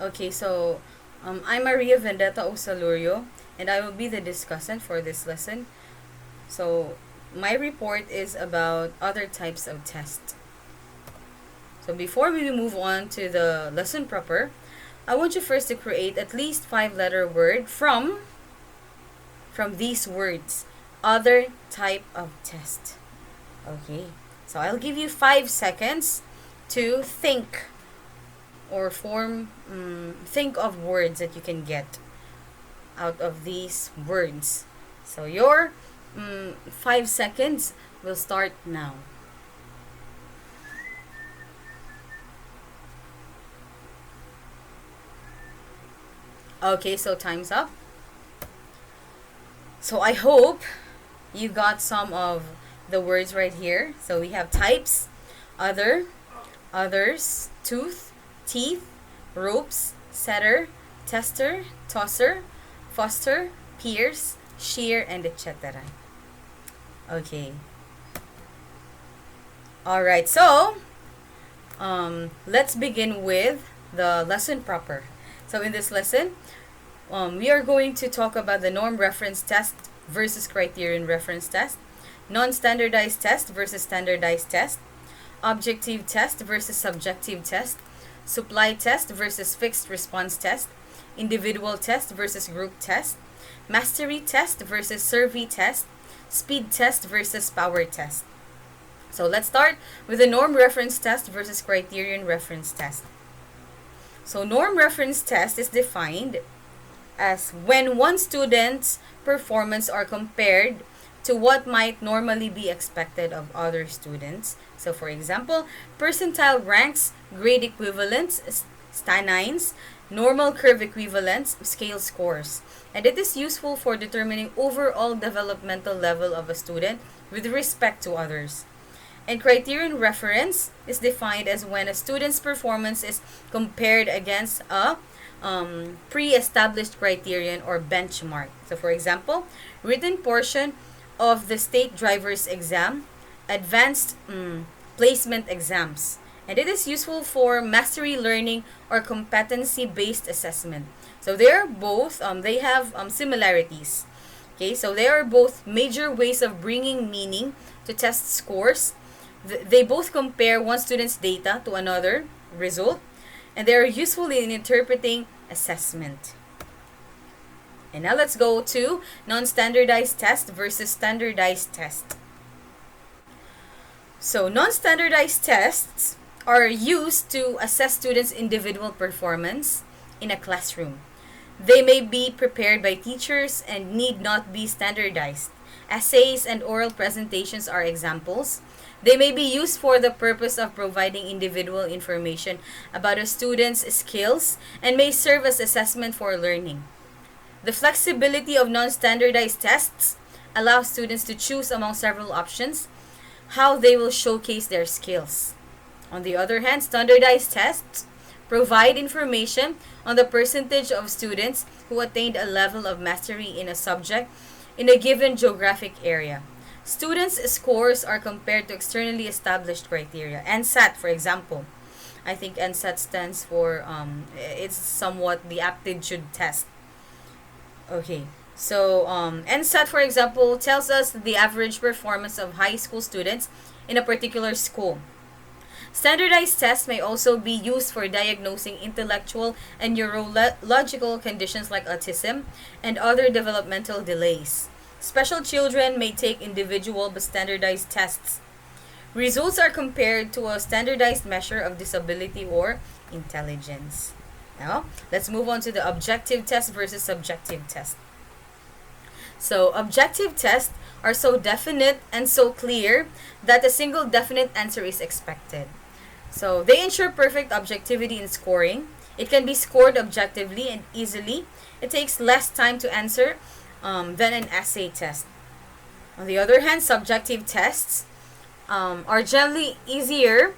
Okay, so I'm Maria Vendetta Osalurio, and I will be the discussant for this lesson. So, my report is about other types of tests. So, before we move on to the lesson proper, I want you first to create at least 5-letter word from these words. Other type of test. Okay. So, I'll give you 5 seconds to think of words that you can get out of these words. So your 5 seconds will start now. Okay, so time's up. So I hope you got some of the words right here. So we have types, other, others, tooth, teeth, ropes, setter, tester, tosser, foster, pierce, shear, and etc. Okay. Alright, so let's begin with the lesson proper. So in this lesson, we are going to talk about the norm reference test versus criterion reference test, non-standardized test versus standardized test, objective test versus subjective test, supply test versus fixed response test, individual test versus group test, mastery test versus survey test, speed test versus power test. So let's start with the norm reference test versus criterion reference test. So norm reference test is defined as when one student's performance are compared to what might normally be expected of other students. So for example, percentile ranks, grade equivalents, stanines, normal curve equivalents, scale scores. And it is useful for determining overall developmental level of a student with respect to others. And criterion reference is defined as when a student's performance is compared against a pre-established criterion or benchmark. So for example, written portion of the state driver's exam, advanced placement exams. And it is useful for mastery learning or competency-based assessment. So they are both, they have similarities. Okay, so they are both major ways of bringing meaning to test scores. They both compare one student's data to another result, and they are useful in interpreting assessment. And now let's go to non-standardized test versus standardized test. So non-standardized tests are used to assess students' individual performance in a classroom. They may be prepared by teachers and need not be standardized. Essays and oral presentations are examples. They may be used for the purpose of providing individual information about a student's skills and may serve as assessment for learning. The flexibility of non-standardized tests allows students to choose among several options how they will showcase their skills. On the other hand, standardized tests provide information on the percentage of students who attained a level of mastery in a subject in a given geographic area. Students' scores are compared to externally established criteria. NSAT, for example. I think NSAT stands for, it's somewhat the aptitude test. Okay, so NSAT, for example, tells us the average performance of high school students in a particular school. Standardized tests may also be used for diagnosing intellectual and neurological conditions like autism and other developmental delays. Special children may take individual but standardized tests. Results are compared to a standardized measure of disability or intelligence. Now, let's move on to the objective test versus subjective test. So, objective tests are so definite and so clear that a single definite answer is expected. So, they ensure perfect objectivity in scoring. It can be scored objectively and easily. It takes less time to answer than an essay test. On the other hand, subjective tests are generally easier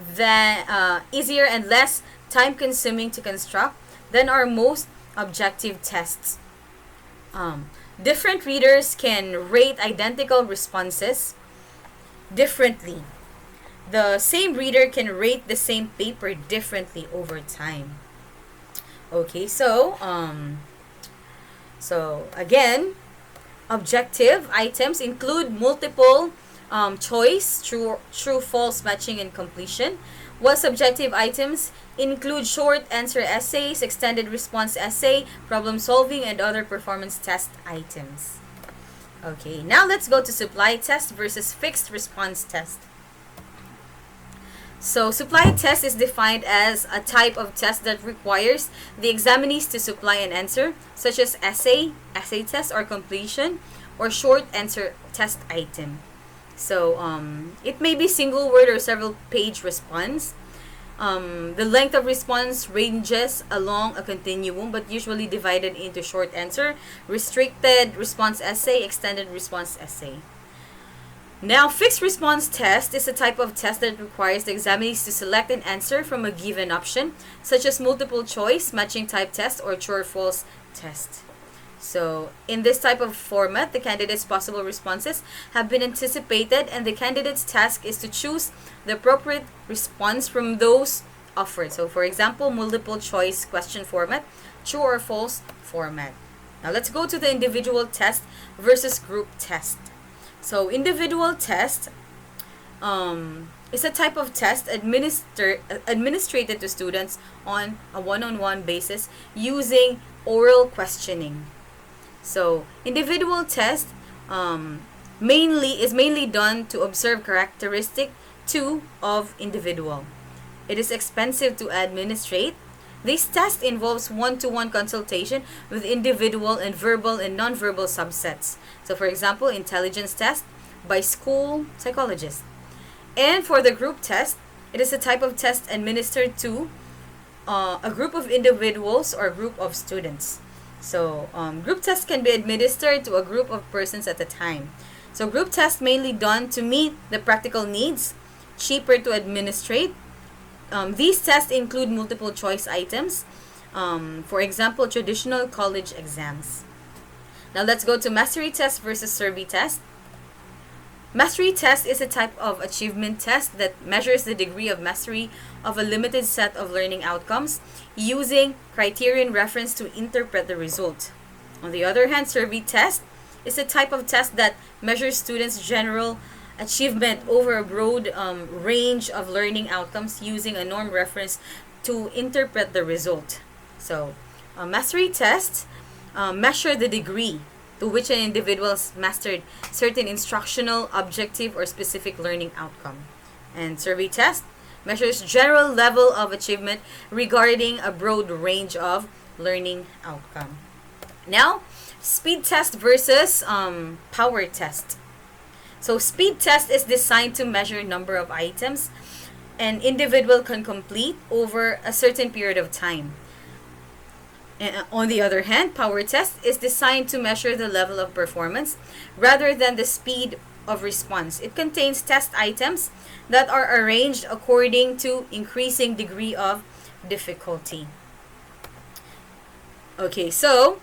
and less time-consuming to construct than are most objective tests. Different readers can rate identical responses differently. The same reader can rate the same paper differently over time. Okay, so again, objective items include multiple choice, true, false matching, and completion. While subjective items include short answer essays, extended response essay, problem solving, and other performance test items. Okay, now let's go to supply test versus fixed response test. So, supply test is defined as a type of test that requires the examinees to supply an answer, such as essay test, or completion, or short answer test item. So, it may be single word or several page response. The length of response ranges along a continuum, but usually divided into short answer, restricted response essay, extended response essay. Now, fixed response test is a type of test that requires the examinees to select an answer from a given option, such as multiple choice, matching type test, or true or false test. So, in this type of format, the candidate's possible responses have been anticipated, and the candidate's task is to choose the appropriate response from those offered. So, for example, multiple choice question format, true or false format. Now, let's go to the individual test versus group test. So, individual test is a type of test administrated to students on a one-on-one basis using oral questioning. So, individual test mainly done to observe characteristic two of individual. It is expensive to administrate. This test involves one-to-one consultation with individual and verbal and nonverbal subsets. So, for example, intelligence test by school psychologists. And for the group test, it is a type of test administered to a group of individuals or a group of students. So, group tests can be administered to a group of persons at a time. So, group tests mainly done to meet the practical needs, cheaper to administrate. These tests include multiple choice items, for example, traditional college exams. Now let's go to mastery test versus survey test. Mastery test is a type of achievement test that measures the degree of mastery of a limited set of learning outcomes using criterion reference to interpret the result. On the other hand, survey test is a type of test that measures students' general achievement over a broad range of learning outcomes using a norm reference to interpret the result. So, mastery tests measure the degree to which an individual has mastered certain instructional, objective, or specific learning outcome. And survey test measures general level of achievement regarding a broad range of learning outcome. Now, speed test versus power test. So, speed test is designed to measure number of items an individual can complete over a certain period of time. And on the other hand, power test is designed to measure the level of performance rather than the speed of response. It contains test items that are arranged according to increasing degree of difficulty. Okay, so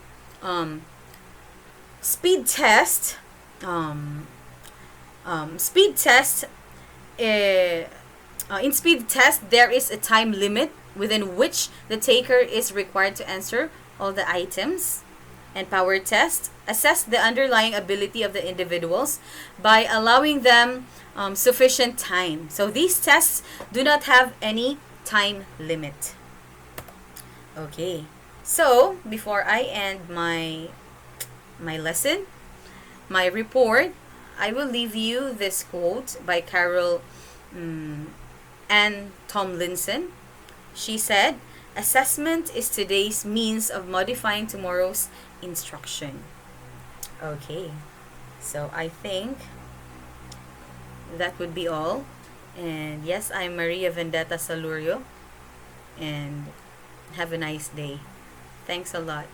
speed test. Speed test. In speed test, there is a time limit within which the taker is required to answer all the items. And power test assess the underlying ability of the individuals by allowing them sufficient time. So these tests do not have any time limit. Okay, so before I end my lesson, my report, I will leave you this quote by Carol Ann Tomlinson. She said, "Assessment is today's means of modifying tomorrow's instruction." Okay, so I think that would be all. And yes, I'm Maria Vendetta Salurio. And have a nice day. Thanks a lot.